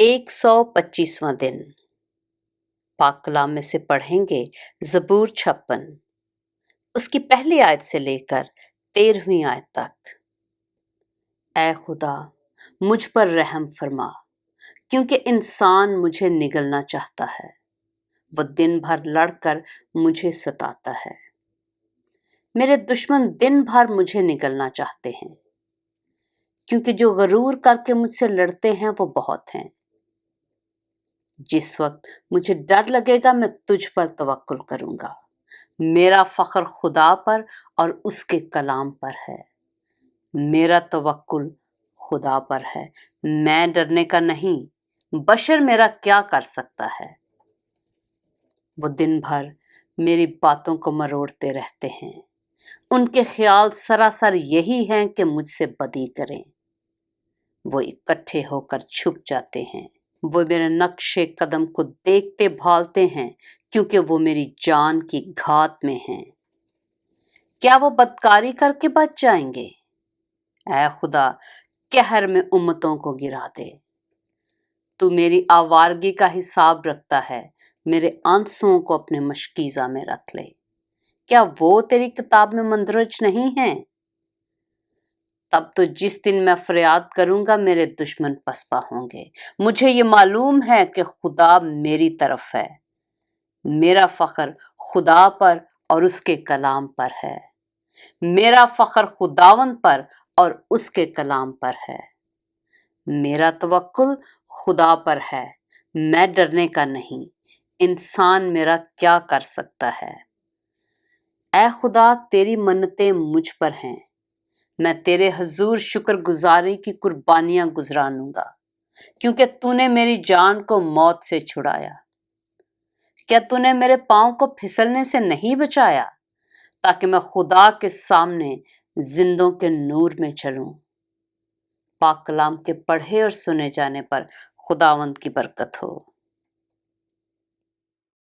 125वां दिन। पाक कलाम में से पढ़ेंगे ज़बूर 56, उसकी पहली आयत से लेकर 13वीं आयत तक। ऐ खुदा, मुझ पर रहम फरमा, क्योंकि इंसान मुझे निगलना चाहता है। वो दिन भर लड़कर मुझे सताता है। मेरे दुश्मन दिन भर मुझे निगलना चाहते हैं, क्योंकि जो गरूर करके मुझसे लड़ते हैं वो बहुत हैं। जिस वक्त मुझे डर लगेगा मैं तुझ पर तवक्कुल करूंगा। मेरा फख्र खुदा पर और उसके कलाम पर है। मेरा तवक्कुल खुदा पर है, मैं डरने का नहीं। बशर मेरा क्या कर सकता है? वो दिन भर मेरी बातों को मरोड़ते रहते हैं। उनके ख्याल सरासर यही हैं कि मुझसे बदी करें। वो इकट्ठे होकर छुप जाते हैं। वो मेरे नक्शे कदम को देखते भालते हैं, क्योंकि वो मेरी जान की घात में हैं। क्या वो बदकारी करके बच जाएंगे? ऐ खुदा, कहर में उम्मतों को गिरा दे। तू मेरी आवारगी का हिसाब रखता है, मेरे आंसुओं को अपने मशकीज़ा में रख ले। क्या वो तेरी किताब में मंदरज नहीं है? तब तो जिस दिन मैं फरियाद करूंगा मेरे दुश्मन पसपा होंगे। मुझे ये मालूम है कि खुदा मेरी तरफ है। मेरा फख्र खुदा पर और उसके कलाम पर है। मेरा फख्र खुदावन पर और उसके कलाम पर है। मेरा तवक्कुल खुदा पर है, मैं डरने का नहीं। इंसान मेरा क्या कर सकता है? ऐ खुदा, तेरी मन्नतें मुझ पर हैं। मैं तेरे हजूर शुक्रगुजारी की कुर्बानियां गुजरानूंगा, क्योंकि तूने मेरी जान को मौत से छुड़ाया। क्या तूने मेरे पांव को फिसलने से नहीं बचाया, ताकि मैं खुदा के सामने जिंदों के नूर में चलूं? पाक कलाम के पढ़े और सुने जाने पर खुदावंद की बरकत हो।